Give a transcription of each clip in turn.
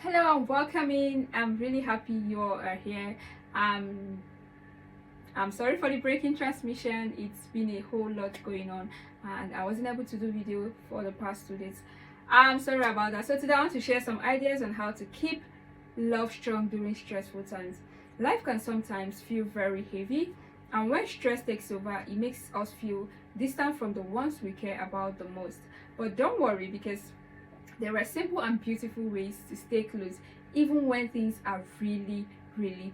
Hello and welcome in. I'm really happy you all are here. I'm sorry for the breaking transmission. It's been a whole lot going on and I wasn't able to do video for the past 2 days. I'm sorry about that. So today I want to share some ideas on how to keep love strong during stressful times. Life can sometimes feel very heavy, and when stress takes over, it makes us feel distant from the ones we care about the most. But don't worry, because there are simple and beautiful ways to stay close even when things are really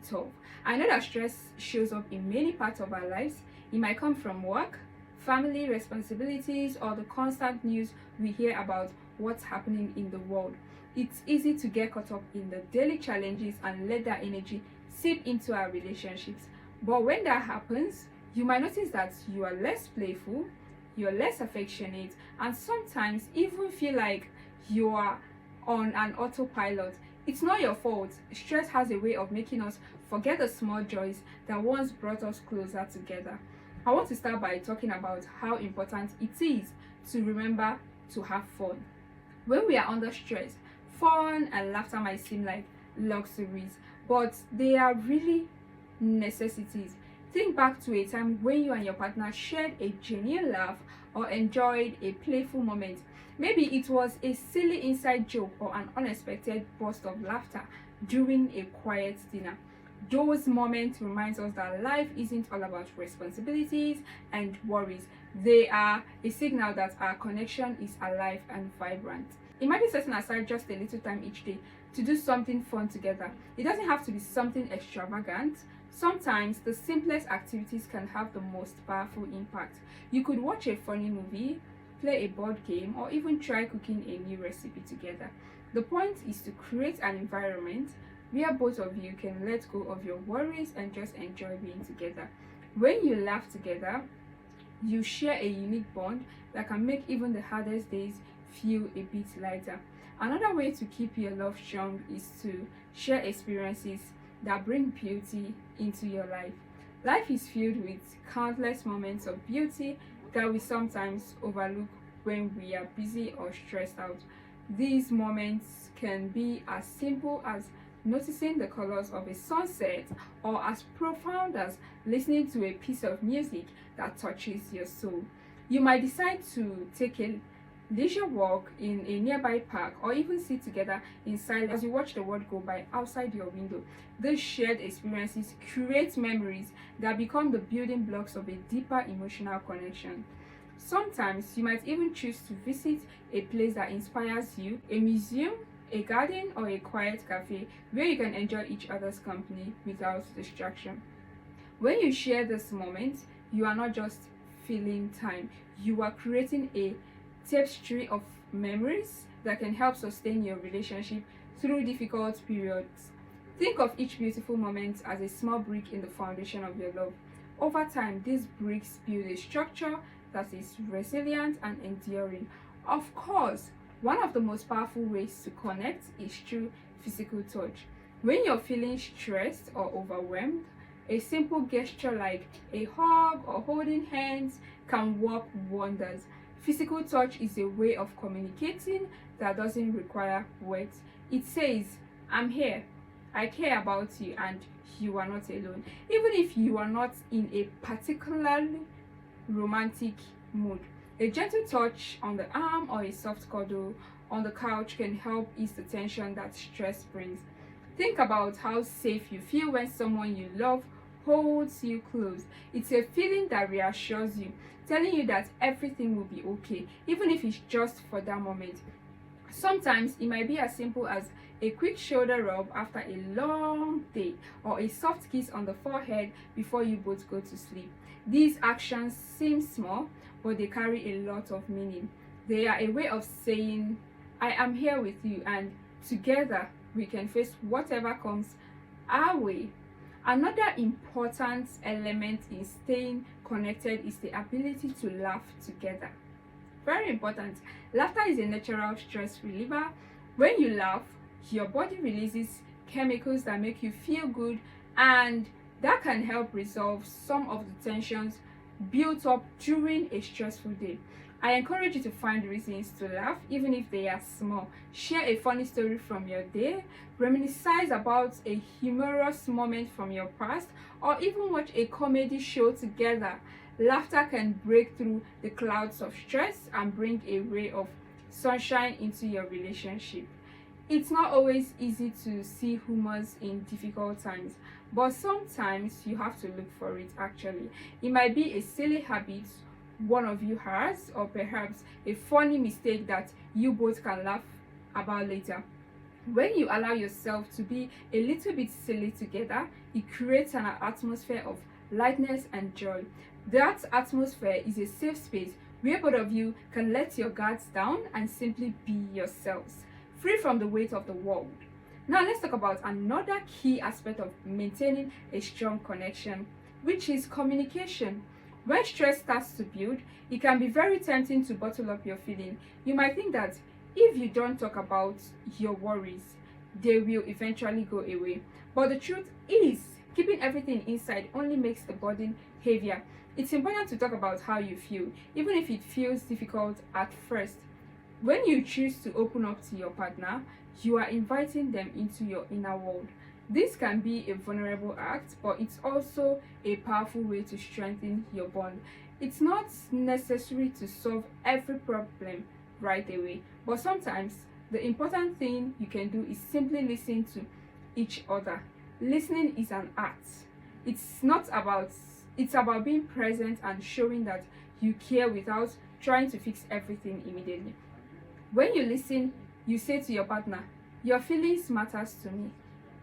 tough. I know that stress shows up in many parts of our lives. It might come from work, family responsibilities, or the constant news we hear about what's happening in the world. It's easy to get caught up in the daily challenges and let that energy seep into our relationships. But when that happens, you might notice that you are less playful, you're less affectionate, and sometimes even feel like you are on an autopilot. It's not your fault. Stress has a way of making us forget the small joys that once brought us closer together. I want to start by talking about how important it is to remember to have fun. When we are under stress, fun and laughter might seem like luxuries, but they are really necessities. Think back to a time when you and your partner shared a genuine laugh or enjoyed a playful moment. Maybe it was a silly inside joke or an unexpected burst of laughter during a quiet dinner. Those moments remind us that life isn't all about responsibilities and worries. They are a signal that our connection is alive and vibrant. Imagine setting aside just a little time each day to do something fun together. It doesn't have to be something extravagant. Sometimes the simplest activities can have the most powerful impact. You could watch a funny movie, play a board game, or even try cooking a new recipe together. The point is to create an environment where both of you can let go of your worries and just enjoy being together. When you laugh together, you share a unique bond that can make even the hardest days feel a bit lighter. Another way to keep your love strong is to share experiences that bring beauty into your life. Life is filled with countless moments of beauty that we sometimes overlook when we are busy or stressed out. These moments can be as simple as noticing the colors of a sunset, or as profound as listening to a piece of music that touches your soul. You might decide to take a leisure walk in a nearby park, or even sit together in silence as you watch the world go by outside your window. These shared experiences create memories that become the building blocks of a deeper emotional connection. Sometimes you might even choose to visit a place that inspires you, a museum, a garden, or a quiet cafe where you can enjoy each other's company without distraction. When you share this moment, you are not just filling time, you are creating a tapestry of memories that can help sustain your relationship through difficult periods. Think of each beautiful moment as a small brick in the foundation of your love. Over time, these bricks build a structure that is resilient and enduring. Of course, one of the most powerful ways to connect is through physical touch. When you're feeling stressed or overwhelmed, a simple gesture like a hug or holding hands can work wonders. Physical touch is a way of communicating that doesn't require words. It says, I'm here, I care about you, and you are not alone. Even if you are not in a particularly romantic mood, a gentle touch on the arm or a soft cuddle on the couch can help ease the tension that stress brings. Think about how safe you feel when someone you love holds you close. It's a feeling that reassures you, telling you that everything will be okay, even if it's just for that moment. Sometimes it might be as simple as a quick shoulder rub after a long day, or a soft kiss on the forehead before you both go to sleep. These actions seem small, but they carry a lot of meaning. They are a way of saying, I am here with you, and together we can face whatever comes our way. Another important element in staying connected is the ability to laugh together. Very important. Laughter is a natural stress reliever. When you laugh, your body releases chemicals that make you feel good, and that can help resolve some of the tensions built up during a stressful day. I encourage you to find reasons to laugh, even if they are small. Share a funny story from your day, reminisce about a humorous moment from your past, or even watch a comedy show together. Laughter can break through the clouds of stress and bring a ray of sunshine into your relationship. It's not always easy to see humor in difficult times, but sometimes you have to look for it actually. It might be a silly habit one of you has, or perhaps a funny mistake that you both can laugh about later. When you allow yourself to be a little bit silly together, it creates an atmosphere of lightness and joy. That atmosphere is a safe space where both of you can let your guards down and simply be yourselves, free from the weight of the world. Now let's talk about another key aspect of maintaining a strong connection, which is communication. When stress starts to build, it can be very tempting to bottle up your feeling. You might think that if you don't talk about your worries, they will eventually go away. But the truth is, keeping everything inside only makes the burden heavier. It's important to talk about how you feel, even if it feels difficult at first. When you choose to open up to your partner, you are inviting them into your inner world. This can be a vulnerable act, but it's also a powerful way to strengthen your bond. It's not necessary to solve every problem right away, but sometimes the important thing you can do is simply listen to each other. Listening is an art. It's about being present and showing that you care without trying to fix everything immediately. When you listen, you say to your partner, "Your feelings matters to me."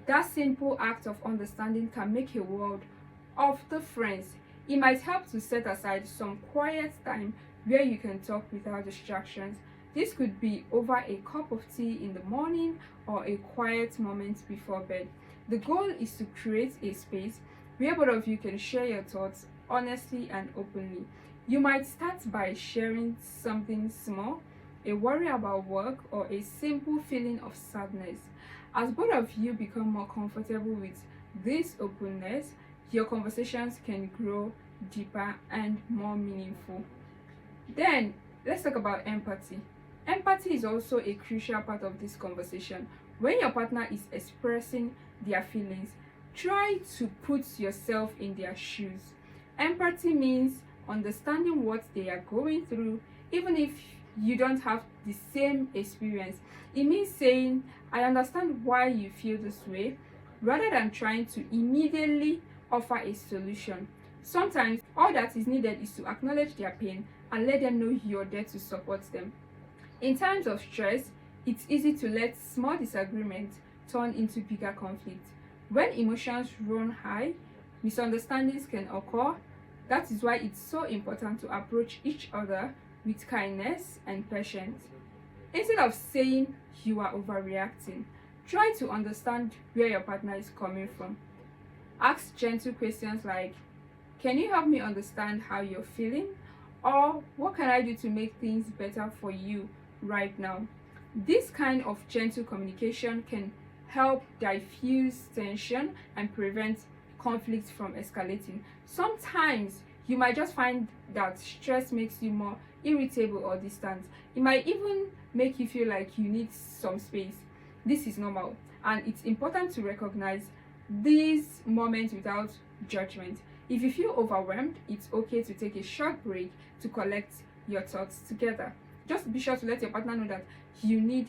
That simple act of understanding can make a world of difference. It might help to set aside some quiet time where you can talk without distractions. This could be over a cup of tea in the morning or a quiet moment before bed. The goal is to create a space where both of you can share your thoughts honestly and openly. You might start by sharing something small, a worry about work, or a simple feeling of sadness. As both of you become more comfortable with this openness, your conversations can grow deeper and more meaningful. Then, let's talk about empathy. Empathy is also a crucial part of this conversation. When your partner is expressing their feelings, try to put yourself in their shoes. Empathy means understanding what they are going through, even if you don't have the same experience. It means saying, "I understand why you feel this way," rather than trying to immediately offer a solution. Sometimes all that is needed is to acknowledge their pain and let them know you're there to support them. In times of stress, it's easy to let small disagreements turn into bigger conflict. When emotions run high, misunderstandings can occur. That is why it's so important to approach each other with kindness and patience. Instead of saying you are overreacting, try to understand where your partner is coming from. Ask gentle questions like, "Can you help me understand how you're feeling?" Or, "What can I do to make things better for you right now?" This kind of gentle communication can help diffuse tension and prevent conflict from escalating. Sometimes you might just find that stress makes you more irritable or distant. It might even make you feel like you need some space. This is normal, and it's important to recognize these moments without judgment. If you feel overwhelmed, it's okay to take a short break to collect your thoughts together. Just be sure to let your partner know that you need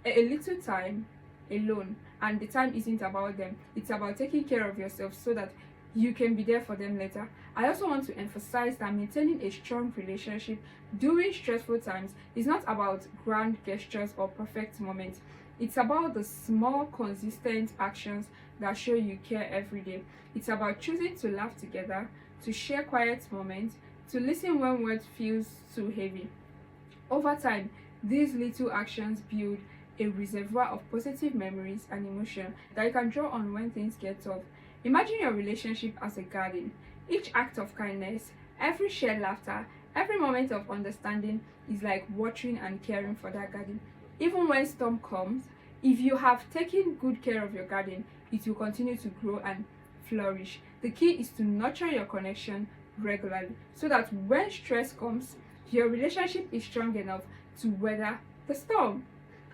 a little time alone, and the time isn't about them. It's about taking care of yourself so that you can be there for them later. I also want to emphasize that maintaining a strong relationship during stressful times is not about grand gestures or perfect moments. It's about the small, consistent actions that show you care every day. It's about choosing to laugh together, to share quiet moments, to listen when words feels too heavy. Over time, these little actions build a reservoir of positive memories and emotion that you can draw on when things get tough. Imagine your relationship as a garden. Each act of kindness, every shared laughter, every moment of understanding is like watering and caring for that garden. Even when storm comes, if you have taken good care of your garden, it will continue to grow and flourish. The key is to nurture your connection regularly so that when stress comes, your relationship is strong enough to weather the storm.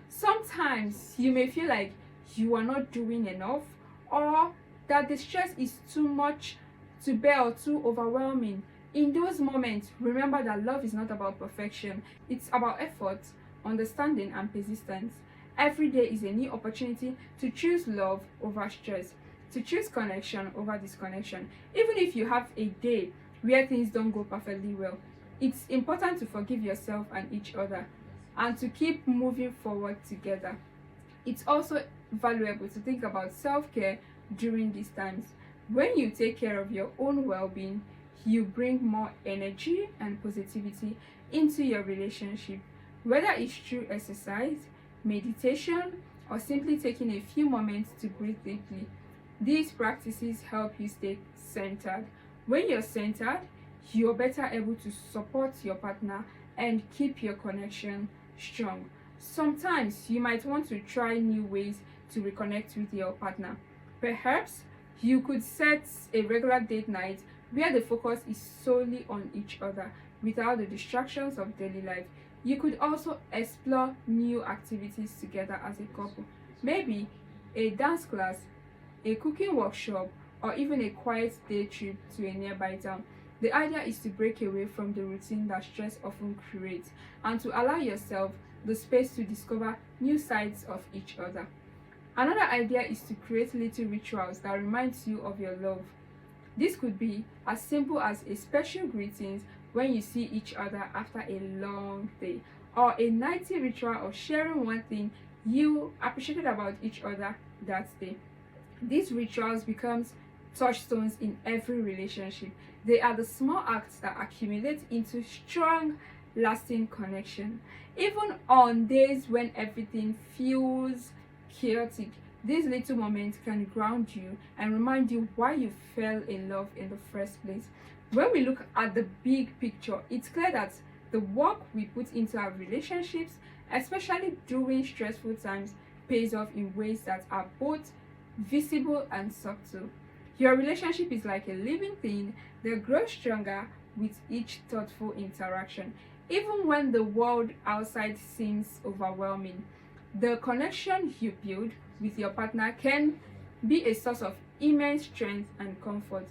Sometimes you may feel like you are not doing enough, or that the stress is too much to bear or too overwhelming. In those moments, remember that love is not about perfection, it's about effort, understanding, and persistence. Every day is a new opportunity to choose love over stress, to choose connection over disconnection. Even if you have a day where things don't go perfectly well, it's important to forgive yourself and each other and to keep moving forward together. It's also valuable to think about self-care during these times. When you take care of your own well-being, you bring more energy and positivity into your relationship, whether it's through exercise, meditation, or simply taking a few moments to breathe deeply. These practices help you stay centered. When you're centered, you're better able to support your partner and keep your connection strong. Sometimes you might want to try new ways to reconnect with your partner. Perhaps you could set a regular date night where the focus is solely on each other without the distractions of daily life. You could also explore new activities together as a couple. Maybe a dance class, a cooking workshop, or even a quiet day trip to a nearby town. The idea is to break away from the routine that stress often creates and to allow yourself the space to discover new sides of each other. Another idea is to create little rituals that reminds you of your love. This could be as simple as a special greetings when you see each other after a long day, or a nightly ritual of sharing one thing you appreciated about each other that day. These rituals becomes touchstones in every relationship. They are the small acts that accumulate into strong, lasting connection. Even on days when everything feels chaotic, these little moments can ground you and remind you why you fell in love in the first place. When we look at the big picture, it's clear that the work we put into our relationships, especially during stressful times, pays off in ways that are both visible and subtle. Your relationship is like a living thing that grows stronger with each thoughtful interaction. Even when the world outside seems overwhelming, the connection you build with your partner can be a source of immense strength and comfort.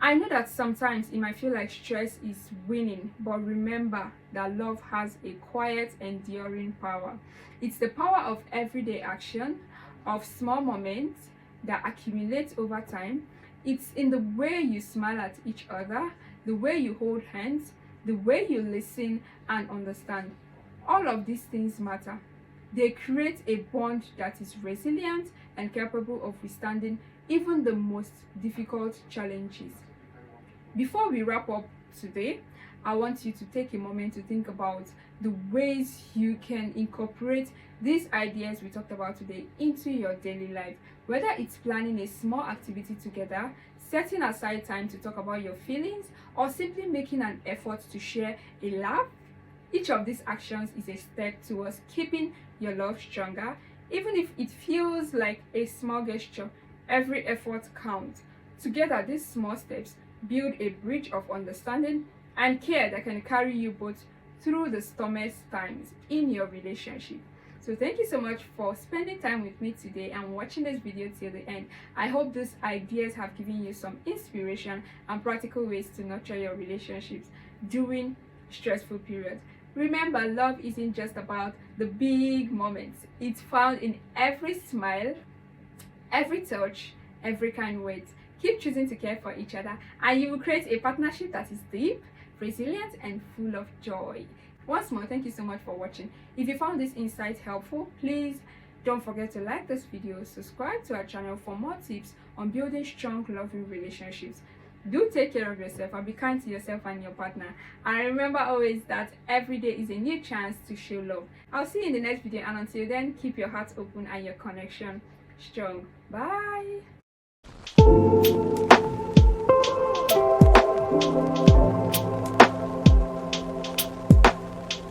I know that sometimes it might feel like stress is winning, but remember that love has a quiet, enduring power. It's the power of everyday action, of small moments that accumulate over time. It's in the way you smile at each other, the way you hold hands, the way you listen and understand. All of these things matter. They create a bond that is resilient and capable of withstanding even the most difficult challenges. Before we wrap up today, I want you to take a moment to think about the ways you can incorporate these ideas we talked about today into your daily life. Whether it's planning a small activity together, setting aside time to talk about your feelings, or simply making an effort to share a laugh, each of these actions is a step towards keeping your love stronger. Even if it feels like a small gesture, every effort counts. Together, these small steps build a bridge of understanding and care that can carry you both through the stormiest times in your relationship. So thank you so much for spending time with me today and watching this video till the end. I hope these ideas have given you some inspiration and practical ways to nurture your relationships during stressful periods. Remember, love isn't just about the big moments. It's found in every smile, every touch, every kind word. Keep choosing to care for each other and you will create a partnership that is deep, resilient, and full of joy. Once more, thank you so much for watching. If you found this insight helpful, please don't forget to like this video, subscribe to our channel for more tips on building strong, loving relationships. Do take care of yourself and be kind to yourself and your partner. And remember always that every day is a new chance to show love. I'll see you in the next video, and until then, keep your heart open and your connection strong. Bye.